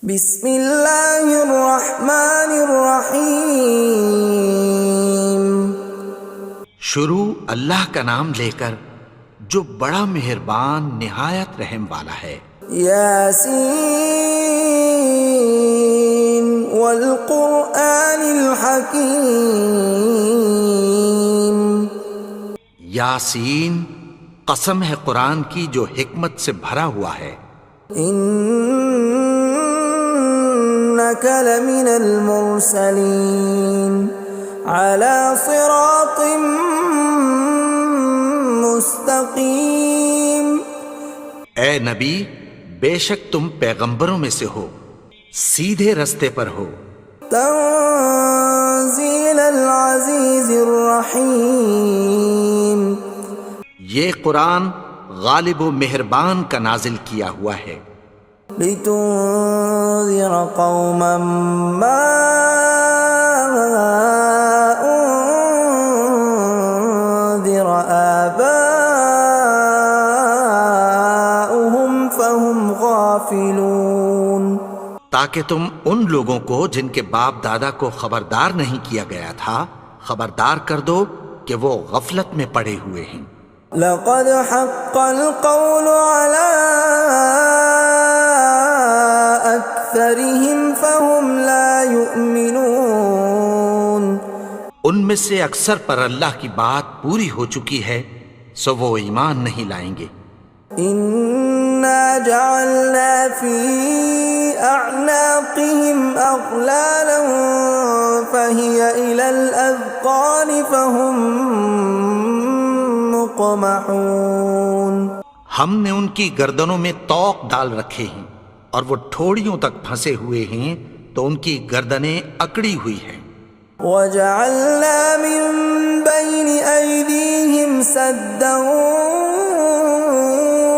بسم اللہ الرحمن الرحیم۔ شروع اللہ کا نام لے کر جو بڑا مہربان نہایت رحم والا ہے۔ یاسین والقرآن الحکیم۔ یاسین، قسم ہے قرآن کی جو حکمت سے بھرا ہوا ہے۔ انک لمن المرسلین علی صراط مستقیم۔ اے نبی، بے شک تم پیغمبروں میں سے ہو، سیدھے رستے پر ہو۔ تنزیل العزیز الرحیم۔ یہ قرآن غالب و مہربان کا نازل کیا ہوا ہے۔ لتنذر قوما ما انذر آباؤهم فهم غافلون۔ تاکہ تم ان لوگوں کو جن کے باپ دادا کو خبردار نہیں کیا گیا تھا خبردار کر دو کہ وہ غفلت میں پڑے ہوئے ہیں۔ لقد حق القول على أكثرهم فهم لا يؤمنون۔ ان میں سے اکثر پر اللہ کی بات پوری ہو چکی ہے سو وہ ایمان نہیں لائیں گے۔ إنا جعلنا في أعناقهم أغلالا فهي إلى الأذقان فهم مقمحون۔ ہم نے ان کی گردنوں میں طوق ڈال رکھے ہیں اور وہ ٹھوڑیوں تک پھنسے ہوئے ہیں تو ان کی گردنیں اکڑی ہوئی ہیں۔ وَجَعَلْنَا مِن بَيْنِ أَيْدِيهِمْ سَدًّا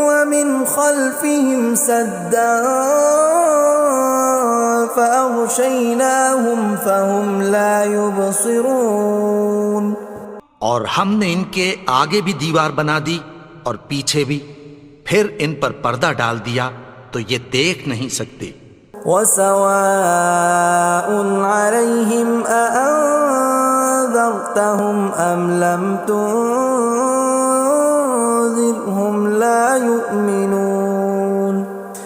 وَمِنْ خَلْفِهِمْ سَدًّا فَأَغْشَيْنَاهُمْ فَهُمْ لَا يُبْصِرُونَ۔ اور ہم نے ان کے آگے بھی دیوار بنا دی اور پیچھے بھی، پھر ان پر پردہ ڈال دیا تو یہ دیکھ نہیں سکتے۔ وَسَوَاءٌ عَلَيْهِمْ أَأَنذَرْتَهُمْ أَمْ لَمْ تُنذِرْهُمْ لَا يُؤْمِنُونَ۔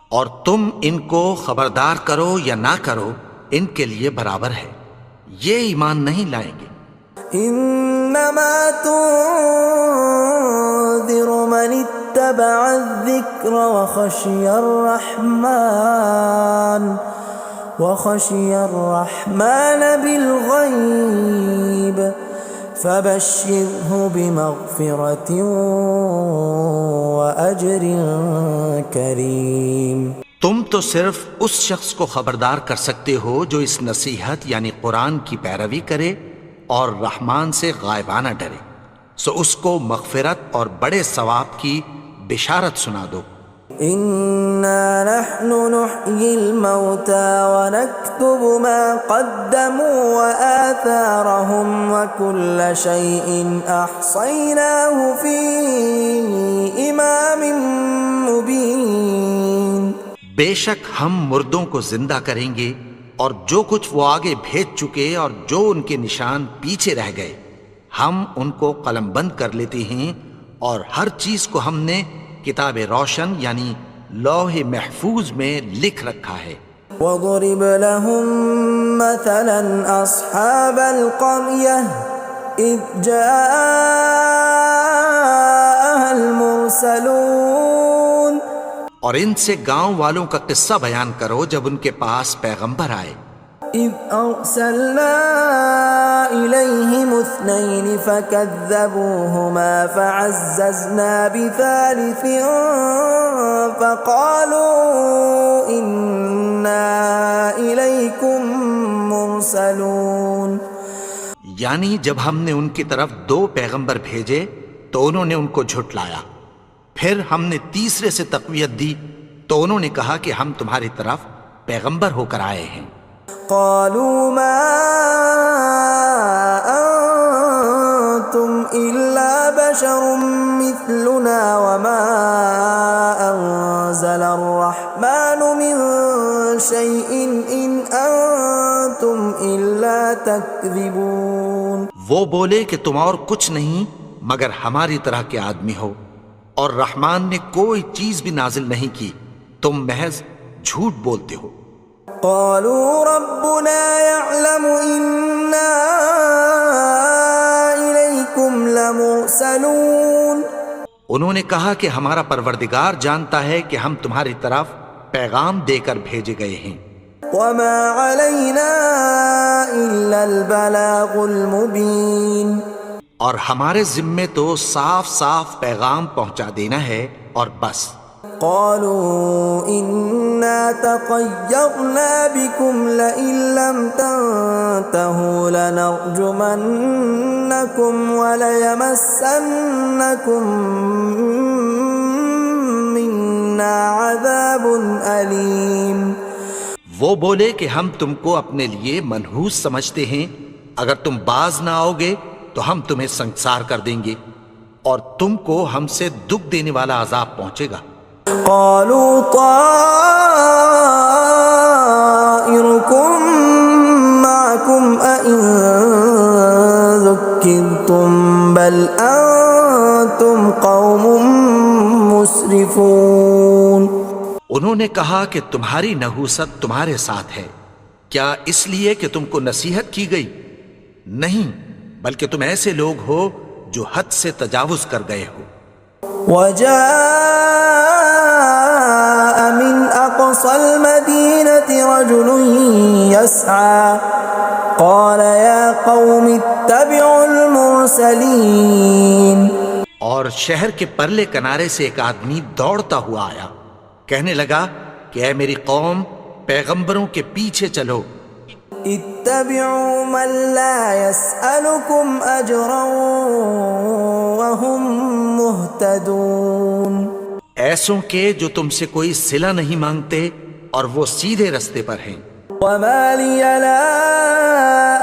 اور تم ان کو خبردار کرو یا نہ کرو ان کے لیے برابر ہے، یہ ایمان نہیں لائیں گے۔ انما تنذر من اتبع الذکر وخشی الرحمن بالغیب فبشرہ بمغفرۃ واجر کریم۔ تم تو صرف اس شخص کو خبردار کر سکتے ہو جو اس نصیحت یعنی قرآن کی پیروی کرے اور رحمان سے غائبانہ ڈرے، سو اس کو مغفرت اور بڑے ثواب کی بشارت سنا دو۔ اِنَّا نَحْنُ نُحْيِي الْمَوْتَى وَنَكْتُبُ مَا قَدَّمُوا وَآثَارَهُمْ وَكُلَّ شَيْءٍ أَحْصَيْنَاهُ فِي إِمَامٍ مُبِينٍ۔ بے شک ہم مردوں کو زندہ کریں گے اور جو کچھ وہ آگے بھیج چکے اور جو ان کے نشان پیچھے رہ گئے ہم ان کو قلم بند کر لیتے ہیں، اور ہر چیز کو ہم نے کتاب روشن یعنی لوح محفوظ میں لکھ رکھا ہے۔ وَضُرِبْ لَهُم مَّثَلًا أَصْحَابَ الْقَرْيَةِ إِذْ جَاءَهَا الْمُرْسَلُونَ۔ اور ان سے گاؤں والوں کا قصہ بیان کرو جب ان کے پاس پیغمبر آئے۔ إِذْ أَرْسَلْنَا إِلَيْهِمُ اثْنَيْنِ فَكَذَّبُوهُمَا فَعَزَّزْنَا بِثَالِثٍ فَقَالُوا إِنَّا إِلَيْكُمْ مُرْسَلُونَ۔ یعنی جب ہم نے ان کی طرف دو پیغمبر بھیجے تو انہوں نے ان کو جھٹلایا، پھر ہم نے تیسرے سے تقویت دی تو انہوں نے کہا کہ ہم تمہاری طرف پیغمبر ہو کر آئے ہیں۔ قالوا ما انتم الا بشر مثلنا وما انزل الرحمن من شيء إن أنتم إلا تكذبون. وہ بولے کہ تم اور کچھ نہیں مگر ہماری طرح کے آدمی ہو، اور رحمان نے کوئی چیز بھی نازل نہیں کی، تم محض جھوٹ بولتے ہو. قالوا ربنا يعلم إنا إليكم لمرسلون. انہوں نے کہا کہ ہمارا پروردگار جانتا ہے کہ ہم تمہاری طرف پیغام دے کر بھیجے گئے ہیں. وما علينا إلا البلاغ المبين. اور ہمارے ذمے تو صاف صاف پیغام پہنچا دینا ہے اور بس. قالوا إنا تطيرنا بكم لئن لم تنتهوا لنرجمنكم وليمسنكم منا عذاب أليم. وہ بولے کہ ہم تم کو اپنے لیے منحوس سمجھتے ہیں، اگر تم باز نہ آؤ گے تو ہم تمہیں سنسار کر دیں گے اور تم کو ہم سے دکھ دینے والا عذاب پہنچے گا. قالوا طائركم معكم أئن ذكرتم بل أنتم قوم مسرفون. انہوں نے کہا کہ تمہاری نحوست تمہارے ساتھ ہے، کیا اس لیے کہ تم کو نصیحت کی گئی؟ نہیں، بلکہ تم ایسے لوگ ہو جو حد سے تجاوز کر گئے ہو. وجاء من أقصى المدينة رجل يسعى قال يا قوم اتبعوا المرسلين. اور شہر کے پرلے کنارے سے ایک آدمی دوڑتا ہوا آیا، کہنے لگا کہ اے میری قوم، پیغمبروں کے پیچھے چلو. اتبعوا من لا يسألكم أجرا وهم مهتدون. ایسوں کے جو تم سے کوئی صلہ نہیں مانگتے اور وہ سیدھے رستے پر ہیں. وما لي لا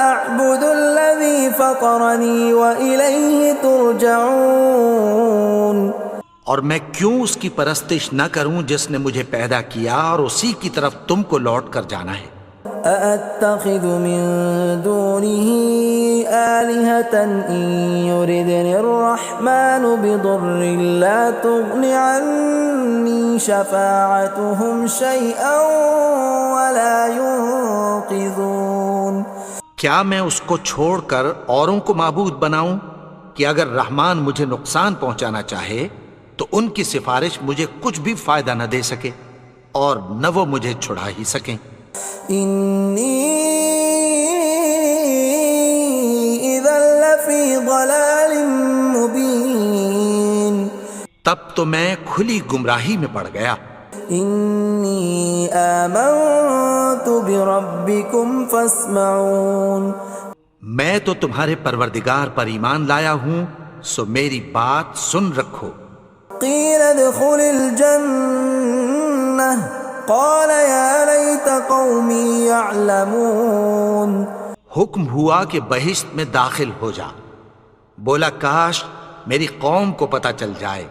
أعبد الذي فطرني وإليه ترجعون. اور میں کیوں اس کی پرستش نہ کروں جس نے مجھے پیدا کیا اور اسی کی طرف تم کو لوٹ کر جانا ہے. أأتخذ من دونه آلهة إن يردني الرحمن بضر لا تغن عني شفاعتهم شيئا ولا ينقذون. کیا میں اس کو چھوڑ کر اوروں کو معبود بناؤں کہ اگر رحمان مجھے نقصان پہنچانا چاہے تو ان کی سفارش مجھے کچھ بھی فائدہ نہ دے سکے اور نہ وہ مجھے چھڑا ہی سکیں. إني إذا لفي ضلال مبين. تب تو میں کھلی گمراہی میں پڑ گیا. إني آمنت بربكم فاسمعون. میں تو تمہارے پروردگار پر ایمان لایا ہوں، سو میری بات سن رکھو. قيل ادخل الجنة قال يا ليت قومي يعلمون. حکم ہوا کہ بہشت میں داخل ہو جا. بولا کاش میری قوم کو پتہ چل جائے.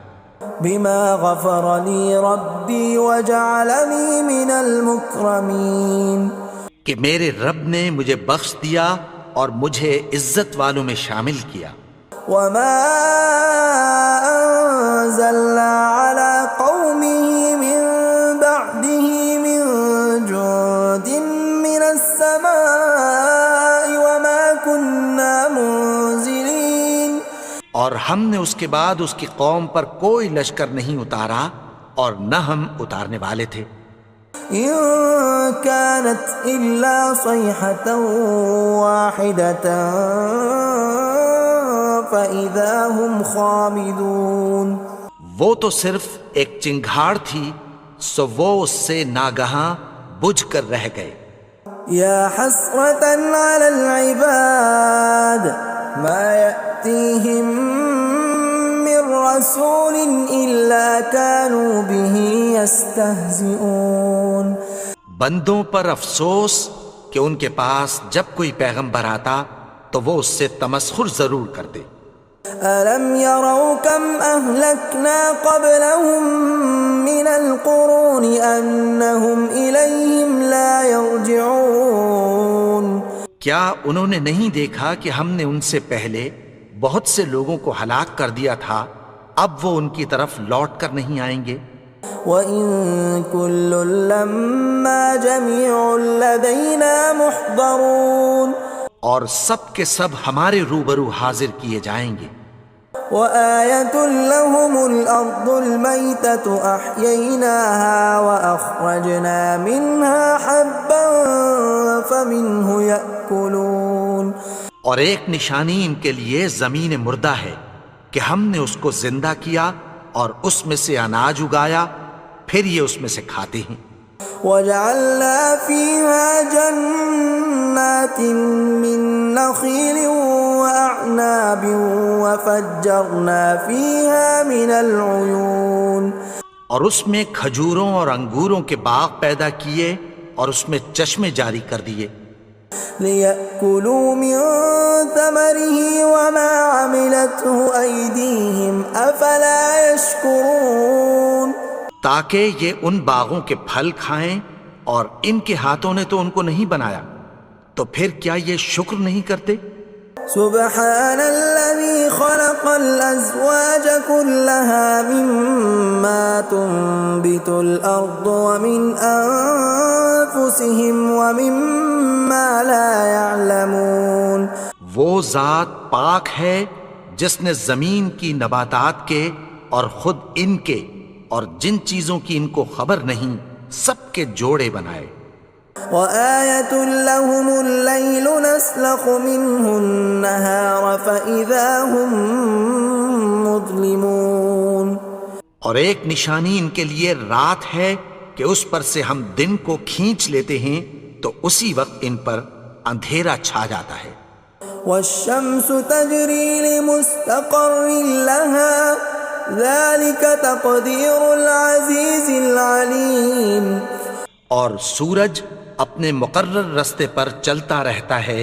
بما غفر لي ربي وجعلني من المكرمين. کہ میرے رب نے مجھے بخش دیا اور مجھے عزت والوں میں شامل کیا. وما أنزلنا على قومه من بعده من جند من السماء وما كنا منزلين. اور ہم نے اس کے بعد اس کی قوم پر کوئی لشکر نہیں اتارا اور نہ ہم اتارنے والے تھے. إن كانت إلا صيحة واحدة فإذا هم خامدون. وہ تو صرف ایک چنگھاڑ تھی، سو وہ اس سے ناگہاں بجھ کر رہ گئے. يا حسرة على العباد ما يأتيهم من رسول إلا كانوا به يستهزئون. بندوں پر افسوس کہ ان کے پاس جب کوئی پیغمبر آتا تو وہ اس سے تمسخر ضرور کرتے. ألم يروا كم أهلكنا قبلهم من القرون أنهم إليهم لا يرجعون کیا انہوں نے نہیں دیکھا کہ ہم نے ان سے پہلے بہت سے لوگوں کو ہلاک کر دیا تھا، اب وہ ان کی طرف لوٹ کر نہیں آئیں گے؟ وَإِن كُلٌّ لَّمَّا جَمِيعٌ لَّدَيْنَا مُحْضَرُونَ اور سب کے سب ہمارے روبرو حاضر کیے جائیں گے۔ وَآيَةٌ لَّهُمُ الْأَرْضُ الْمَيْتَةُ أَحْيَيْنَاهَا وَأَخْرَجْنَا مِنْهَا حَبًّا فَمِنْهُ يَأْكُلُونَ اور ایک نشانی ان کے لیے زمین مردہ ہے کہ ہم نے اس کو زندہ کیا اور اس میں سے اناج اگایا، پھر یہ اس میں سے کھاتے ہیں۔ وَجَعَلْنَا فِيهَا جَنَّاتٍ مِّن نَّخِيلٍ وَأَعْنَابٍ وَفَجَّرْنَا فِيهَا مِنَ الْعُيُونِ اور اس میں کھجوروں اور انگوروں کے باغ پیدا کیے اور اس میں چشمے جاری کر دیے، لِيَأْكُلُوا مِن ثَمَرِهِ وَمَا عَمِلَتْهُ أَيْدِيهِمْ أَفَلَا يَشْكُرُونَ تاکہ یہ ان باغوں کے پھل کھائیں، اور ان کے ہاتھوں نے تو ان کو نہیں بنایا، تو پھر کیا یہ شکر نہیں کرتے؟ سبحان الذي خلق الأزواج كلها مما تنبت الأرض ومن أنفسهم ومما لا يعلمون وہ ذات پاک ہے جس نے زمین کی نباتات کے اور خود ان کے اور جن چیزوں کی ان کو خبر نہیں سب کے جوڑے بنائے۔ وَآيَةٌ لَّهُمُ اللَّيْلُ نَسْلَخُ مِنْهُ النَّهَارَ فَإِذَا هُم مُظْلِمُونَ اور ایک نشانی ان کے لیے رات ہے کہ اس پر سے ہم دن کو کھینچ لیتے ہیں تو اسی وقت ان پر اندھیرا چھا جاتا ہے۔ وَالشَّمْسُ تَجْرِي لِمُسْتَقَرٍّ لَّهَا ذَلِكَ تَقْدِيرُ الْعَزِيزِ الْعَلِيمِ اور سورج اپنے مقرر رستے پر چلتا رہتا ہے،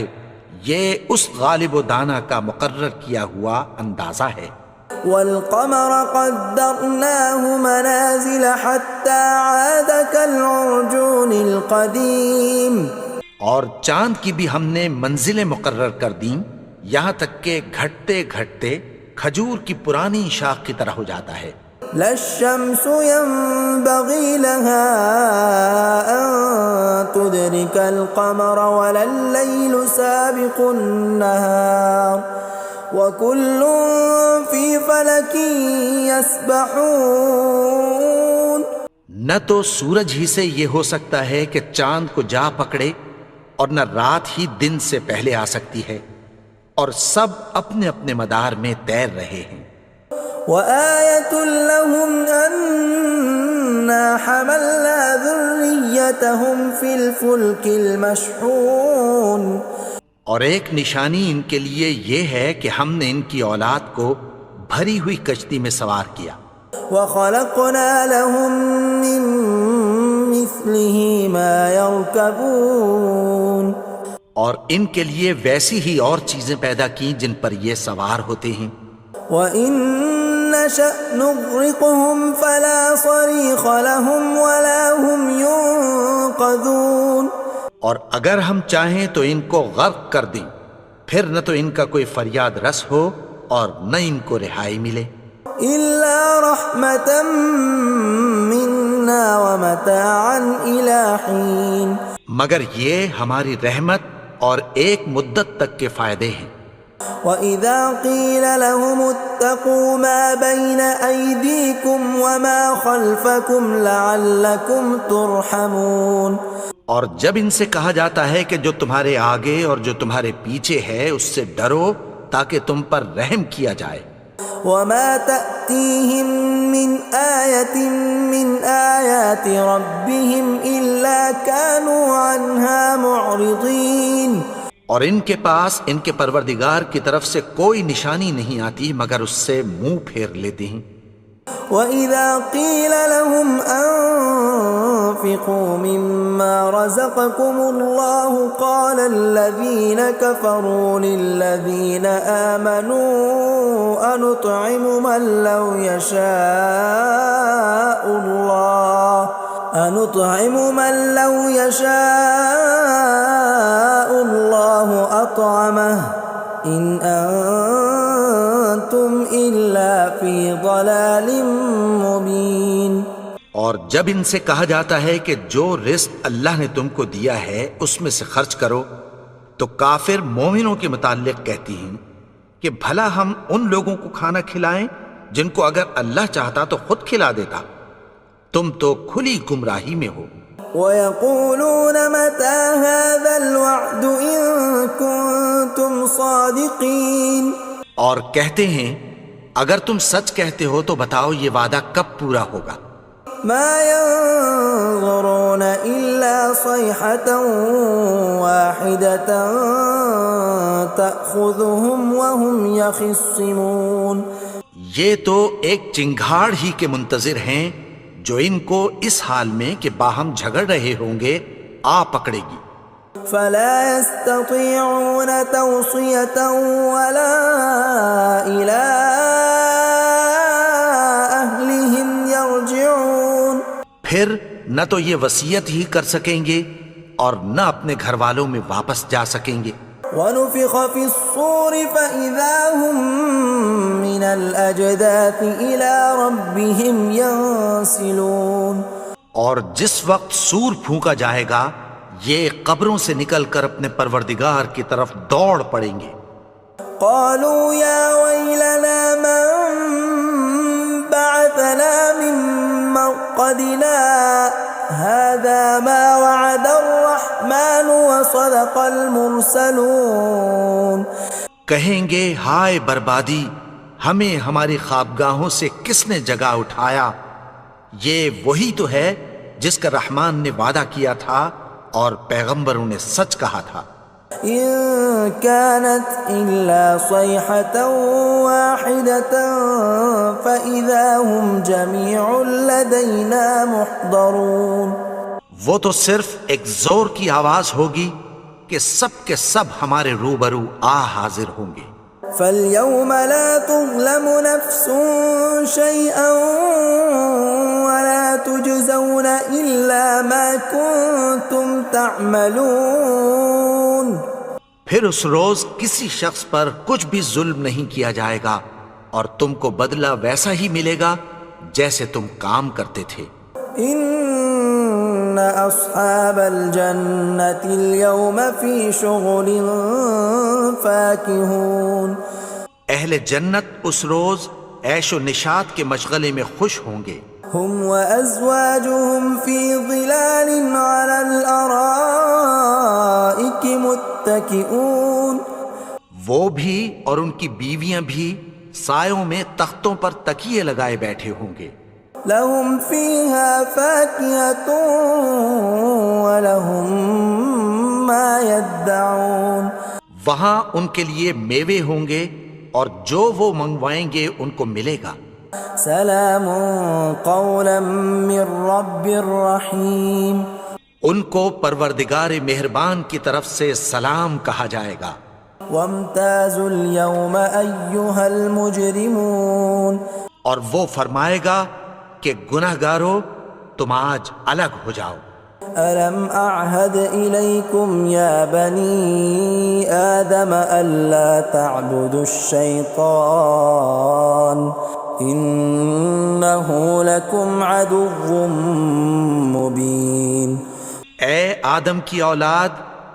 یہ اس غالب و دانا کا مقرر کیا ہوا اندازہ ہے۔ وَالْقَمَرَ قَدَّرْنَاهُ مَنَازِلَ حَتَّى عَادَ كَالْعُرْجُونِ الْقَدِيمِ اور چاند کی بھی ہم نے منزلیں مقرر کر دیں، یہاں تک کہ گھٹتے گھٹتے کھجور کی پرانی شاخ کی طرح ہو جاتا ہے۔ لا الشمس ينبغي لها أن تدرك القمر ولا الليل سابق النهار وكل في فلك يسبحون نہ تو سورج ہی سے یہ ہو سکتا ہے کہ چاند کو جا پکڑے، اور نہ رات ہی دن سے پہلے آ سکتی ہے، اور سب اپنے اپنے مدار میں تیر رہے ہیں۔ وَآيَةٌ لَّهُمْ أَنَّا حَمَلْنَا ذُرِّيَّتَهُمْ فِي الْفُلْكِ الْمَشْحُونِ اور ایک نشانی ان کے لیے یہ ہے کہ ہم نے ان کی اولاد کو بھری ہوئی کشتی میں سوار کیا۔ وَخَلَقْنَا لَهُم مِّن مِّثْلِهِ مَا يَرْكَبُونَ اور ان کے لیے ویسی ہی اور چیزیں پیدا کی جن پر یہ سوار ہوتے ہیں۔ وَإِن نَّشَأْ نُغْرِقْهُمْ فَلَا صَرِيخَ لَهُمْ وَلَا هُمْ يُنقَذُونَ اور اگر ہم چاہیں تو ان کو غرق کر دیں، پھر نہ تو ان کا کوئی فریاد رس ہو اور نہ ان کو رہائی ملے۔ إِلَّا رَحْمَةً مِّنَّا وَمَتَاعًا إِلَىٰ حِينٍ مگر یہ ہماری رحمت اور ایک مدت تک کے فائدے ہیں۔ وَإِذَا قِيلَ لَهُمُ اتَّقُوا مَا بَيْنَ أَيْدِيكُمْ وَمَا خَلْفَكُمْ لَعَلَّكُمْ تُرْحَمُونَ اور جب ان سے کہا جاتا ہے کہ جو تمہارے آگے اور جو تمہارے پیچھے ہے اس سے ڈرو تاکہ تم پر رحم کیا جائے۔ وَمَا تَأْتِيهِم مِّنْ آيَةٍ مِّنْ آيَاتِ رَبِّهِمْ إِلَّا كَانُوا عَنْهَا مُعْرِضِينَ اور ان کے پاس ان کے پروردگار کی طرف سے کوئی نشانی نہیں آتی مگر اس سے منہ پھیر لیتے ہیں۔ وَإِذَا قِيلَ لَهُمْ وأنفقوا مما رزقكم الله قال الذين كفروا للذين آمنوا أنطعم من لو يشاء الله أطعمه إن أنتم إلا في ضلال مبين۔ اور جب ان سے کہا جاتا ہے کہ جو رزق اللہ نے تم کو دیا ہے اس میں سے خرچ کرو، تو کافر مومنوں کے متعلق کہتی ہیں کہ بھلا ہم ان لوگوں کو کھانا کھلائیں جن کو اگر اللہ چاہتا تو خود کھلا دیتا، تم تو کھلی گمراہی میں ہو۔ وَيَقُولُونَ مَتَى هَذَا الْوَعْدُ إِن كُنتُمْ صَادِقِينَ، اور کہتے ہیں اگر تم سچ کہتے ہو تو بتاؤ یہ وعدہ کب پورا ہوگا۔ مَا يَنظُرُونَ إِلَّا صَيْحَةً وَاحِدَةً تَأْخُذُهُمْ وَهُمْ يَخِصِّمُونَ، یہ تو ایک چنگھاڑ ہی کے منتظر ہیں جو ان کو اس حال میں کہ باہم جھگڑ رہے ہوں گے آ پکڑے گی۔ فَلَا يَسْتَطِيعُونَ تَوْصِيَةً وَلَا إِلَىٰ أَهْلِهِمْ يَرْجِعُونَ، پھر نہ تو یہ وصیت ہی کر سکیں گے اور نہ اپنے گھر والوں میں واپس جا سکیں گے۔ وَنُفِخَ فِي الصُّورِ فَإِذَا هُم مِّنَ الْأَجْدَاثِ إِلَىٰ رَبِّهِمْ يَنسِلُونَ، اور جس وقت سور پھونکا جائے گا یہ قبروں سے نکل کر اپنے پروردگار کی طرف دوڑ پڑیں گے۔ قَالُوا يَا وَيْلَنَا مَن بَعَثَنَا مِن مَّرْقَدِنَا هَٰذَا مَا وَعَدَ الرَّحْمَٰنُ وَصَدَقَ الْمُرْسَلُونَ، کہیں گے ہائے بربادی، ہمیں ہماری خوابگاہوں سے کس نے جگا اٹھایا، یہ وہی تو ہے جس کا رحمان نے وعدہ کیا تھا اور پیغمبروں نے سچ کہا تھا۔ إِن كَانَتْ إِلَّا صَيْحَةً وَاحِدَةً فَإِذَا هُمْ جَمِيعٌ لَدَيْنَا مُحْضَرُونَ، وہ تو صرف ایک زور کی آواز ہوگی کہ سب کے سب ہمارے روبرو آ حاضر ہوں گے۔ فَالْيَوْمَ لَا تُظْلَمُ نَفْسٌ شَيْئًا وَلَا تُجْزَوْنَ إِلَّا مَا كُنتُمْ تَعْمَلُونَ، پھر اس روز کسی شخص پر کچھ بھی ظلم نہیں کیا جائے گا اور تم کو بدلہ ویسا ہی ملے گا جیسے تم کام کرتے تھے۔ إِنَّ أَصْحَابَ الْجَنَّةِ الْيَوْمَ فِي شُغُلٍ فَاكِهُونَ، اہل جنت اس روز عیش و نشاط کے مشغلے میں خوش ہوں گے۔ هُمْ وَأَزْوَاجُهُمْ فِي ظِلَالٍ عَلَى الْأَرَائِكِ مُتَّكِئُونَ، وہ بھی اور ان کی بیویاں بھی سایوں میں تختوں پر تکیے لگائے بیٹھے ہوں گے۔ لَهُمْ فِيهَا فَاكِهَةٌ وَلَهُمْ مَا يَدَّعُونَ، وہاں ان کے لیے میوے ہوں گے اور جو وہ منگوائیں گے ان کو ملے گا۔ سلام قولا من رب رحیم، ان کو پروردگار مہربان کی طرف سے سلام کہا جائے گا۔ وامتازوا اليوم ایھا المجرمون، اور وہ فرمائے گا کہ گنہگارو تم آج الگ ہو جاؤ۔ ألم أعهد إليكم يا بني آدم ألا تعبدوا الشيطان إنه لكم عدو مبين۔ اے آدم کی اولاد،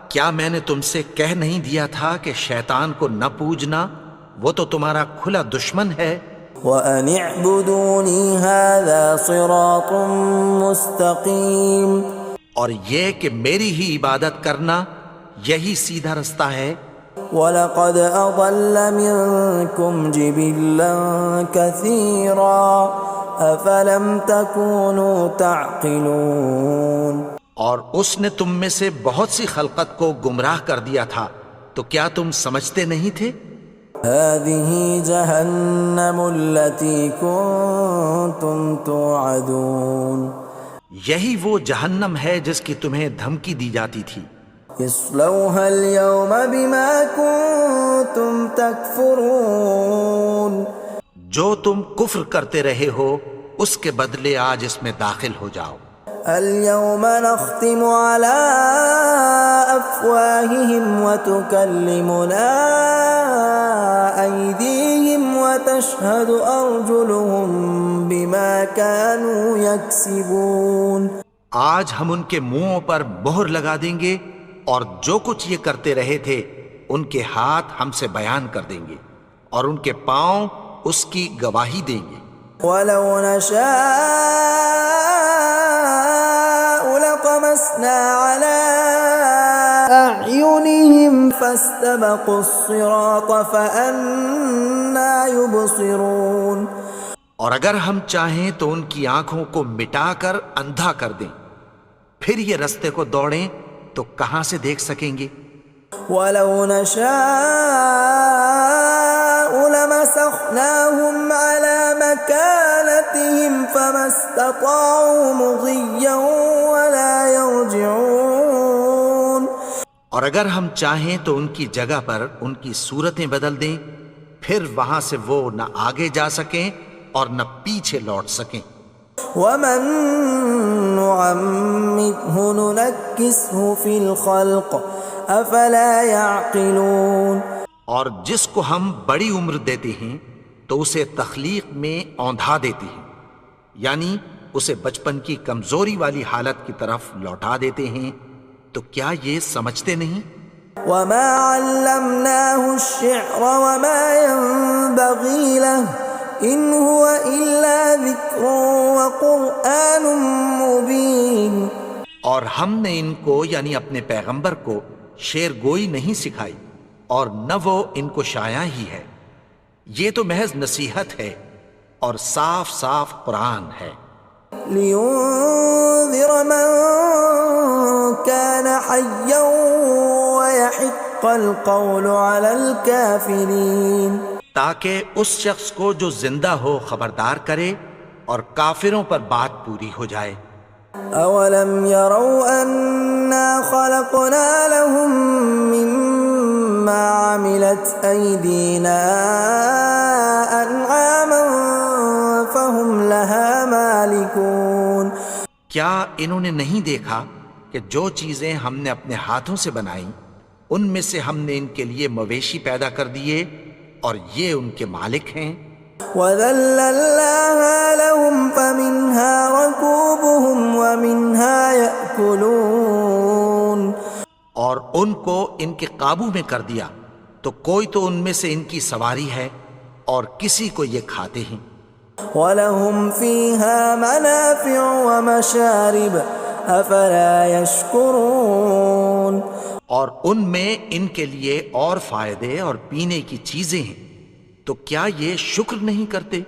کیا میں نے تم سے کہہ نہیں دیا تھا کہ شیطان کو نہ پوجنا، وہ تو تمہارا کھلا دشمن ہے۔ وَأَنِ اعْبُدُونِي هَذَا صِرَاطٌ مُسْتَقِيمٌ، اور یہ کہ میری ہی عبادت کرنا یہی سیدھا رستہ ہے۔ وَلَقَدْ أَضَلَّ مِنْكُمْ جِبِلًّا كَثِيرًا أَفَلَمْ تَكُونُوا تَعْقِلُونَ، اور اس نے تم میں سے بہت سی خلقت کو گمراہ کر دیا تھا، تو کیا تم سمجھتے نہیں تھے؟ هَذِهِ جَهَنَّمُ الَّتِي كُنْتُمْ تُوعَدُونَ، یہی وہ جہنم ہے جس کی تمہیں دھمکی دی جاتی تھی. اصلوها اليوم بما كنتم تكفرون. جو تم کفر کرتے رہے ہو اس کے بدلے آج اس میں داخل ہو جاؤ. اليوم نختم على أفواههم وتكلمنا أيديهم وتشهد أرجلهم بما كانوا يكسبون. آج ہم ان کے منہوں پر مہر لگا دیں گے اور جو کچھ یہ کرتے رہے تھے ان کے ہاتھ ہم سے بیان کر دیں گے اور ان کے پاؤں اس کی گواہی دیں گے. ولو نشاء لطمسنا على أعينهم فاستبقوا الصراط فأنى يبصرون. اور اگر ہم چاہیں تو ان کی آنکھوں کو مٹا کر اندھا کر دیں، پھر یہ رستے کو دوڑیں تو کہاں سے دیکھ سکیں گے. ولو نشاء لمسخناهم على مكانتهم فما استطاعوا مضيا ولا يرجعون. اور اگر ہم چاہیں تو ان کی جگہ پر ان کی صورتیں بدل دیں، پھر وہاں سے وہ نہ آگے جا سکیں اور نہ پیچھے لوٹ سکیں. ومن نعمره ننكسه في الخلق افلا يعقلون. اور جس کو ہم بڑی عمر دیتے ہیں تو اسے تخلیق میں اوندھا دیتے ہیں، یعنی اسے بچپن کی کمزوری والی حالت کی طرف لوٹا دیتے ہیں. تو کیا یہ سمجھتے نہیں؟ وما علمناه الشعر وما ينبغي له ان هو الا ذکر وقرآن مبین. اور ہم نے ان کو یعنی اپنے پیغمبر کو شعر گوئی نہیں سکھائی اور نہ وہ ان کو شایع ہی ہے، یہ تو محض نصیحت ہے اور صاف صاف قرآن ہے. لينذر من كان حيا ويحق القول على الكافرين. تاکہ اس شخص کو جو زندہ ہو خبردار کرے اور کافروں پر بات پوری ہو جائے. اولم يروا انا خلقنا لهم مما عملت ايدينا انعاما فهم لها مالكون. کیا انہوں نے نہیں دیکھا کہ جو چیزیں ہم نے اپنے ہاتھوں سے بنائیں ان میں سے ہم نے ان کے لیے مویشی پیدا کر دیے اور یہ ان کے مالک ہیں. وَذَلَّلْنَاهَا لَهُمْ فَمِنْهَا رَكُوبُهُمْ وَمِنْهَا يَأْكُلُونَ. اور ان کو ان کے قابو میں کر دیا تو کوئی تو ان میں سے ان کی سواری ہے اور کسی کو یہ کھاتے ہیں. وَلَهُمْ فِيهَا مَنَافِعُ وَمَشَارِبُ أَفَلَا يَشْكُرُونَ. اور ان میں ان کے لیے اور فائدے اور پینے کی چیزیں ہیں، تو کیا یہ شکر نہیں کرتے؟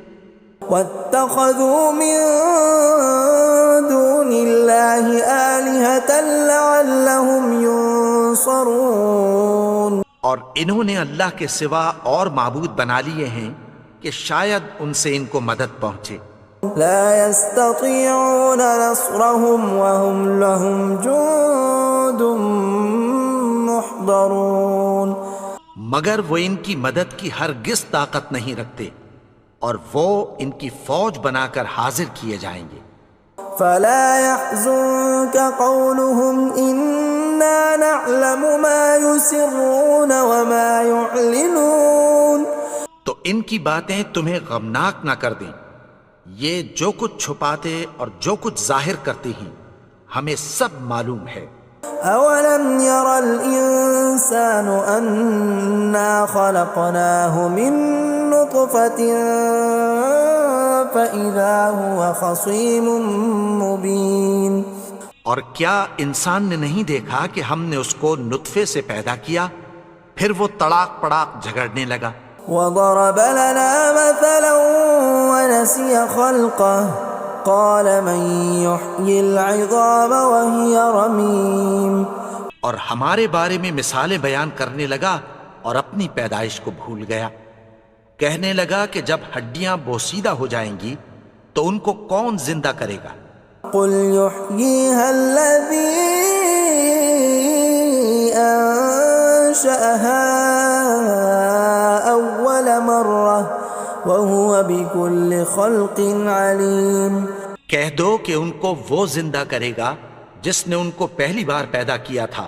وَاتَّخَذُوا مِن دُونِ اللَّهِ آلِهَةً لَعَلَّهُمْ يُنصَرُونَ. اور انہوں نے اللہ کے سوا اور معبود بنا لیے ہیں کہ شاید ان سے ان کو مدد پہنچے. لا يستطيعون نصرهم وهم لهم جند محضرون. مگر وہ ان کی مدد کی ہرگز طاقت نہیں رکھتے اور وہ ان کی فوج بنا کر حاضر کیے جائیں گے. فلا يحزنك قولهم إنا نعلم ما يسرون وما يعلنون. تو ان کی باتیں تمہیں غمناک نہ کر دیں، یہ جو کچھ چھپاتے اور جو کچھ ظاہر کرتے ہیں ہمیں سب معلوم ہے. أولم ير الإنسان أنا خلقناه من نطفة فإذا هو خصيم مبين. اور کیا انسان نے نہیں دیکھا کہ ہم نے اس کو نطفے سے پیدا کیا پھر وہ تڑاک پڑاک جھگڑنے لگا. وضرب لنا مثلا ونسي خلقه قال من يحيي العظام وهي رميم. اور ہمارے بارے میں مثالیں بیان کرنے لگا اور اپنی پیدائش کو بھول گیا. کہنے لگا کہ جب ہڈیاں بوسیدہ ہو جائیں گی تو ان کو کون زندہ کرے گا قل يحييها الذي أنشأها أول مرة وهو بكل خلق عليم. کہہ دو کہ ان کو وہ زندہ کرے گا جس نے ان کو پہلی بار پیدا کیا تھا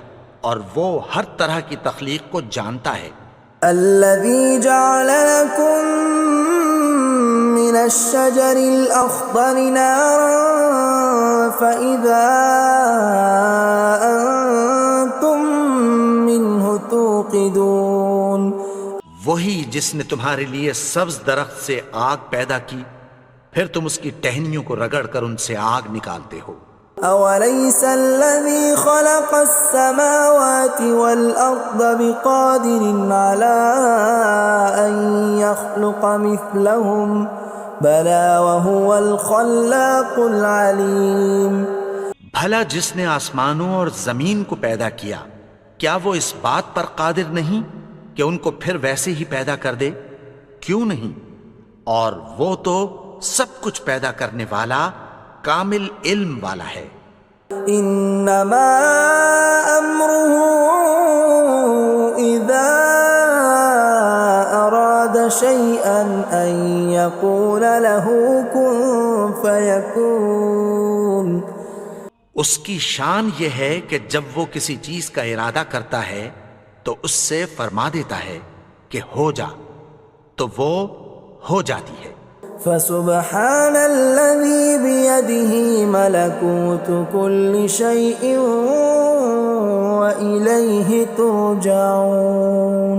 اور وہ ہر طرح کی تخلیق کو جانتا ہے. الذي جعل لكم من الشجر الأخضر نارا فإذا أنتم منه توقدون. وہی جس نے تمہارے لیے سبز درخت سے آگ پیدا کی پھر تم اس کی ٹہنیوں کو رگڑ کر ان سے آگ نکالتے ہو. أوليس الذي خلق السماوات والأرض بقادر على أن يخلق مثلهم بلى وهو الخلاق العليم. بھلا جس نے آسمانوں اور زمین کو پیدا کیا کیا وہ اس بات پر قادر نہیں کہ ان کو پھر ویسے ہی پیدا کر دے؟ کیوں نہیں؟ اور وہ تو سب کچھ پیدا کرنے والا کامل علم والا ہے. انما امره اذا اراد شيئا ان يقول له كن فيكون. اس کی شان یہ ہے کہ جب وہ کسی چیز کا ارادہ کرتا ہے تو اس سے فرما دیتا ہے کہ ہو جا تو وہ ہو جاتی ہے. فسبحان الذي بيده ملكوت كل شيء وإليه ترجعون.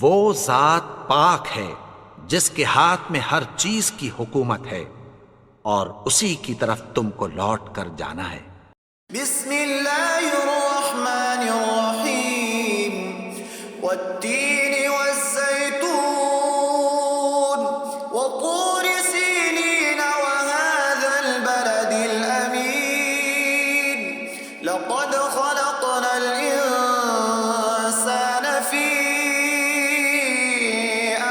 وہ ذات پاک ہے جس کے ہاتھ میں ہر چیز کی حکومت ہے اور اسی کی طرف تم کو لوٹ کر جانا ہے. بسم اللہ الرحمن الرحیم والتین والزیتون وطور سینین وهذا البلد الامین لقد خلقنا الانسان فی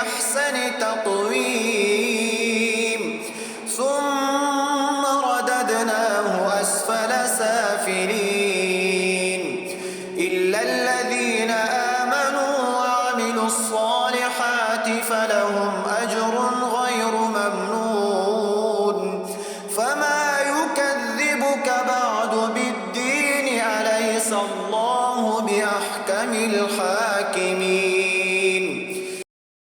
احسن تقویم ثم رددناه اسفل سافلين إلا الذين آمنوا وعملوا الصالحات فلهم أجر غير ممنون. فما يكذبك بعد بالدين أليس الله بأحكم الحاكمين.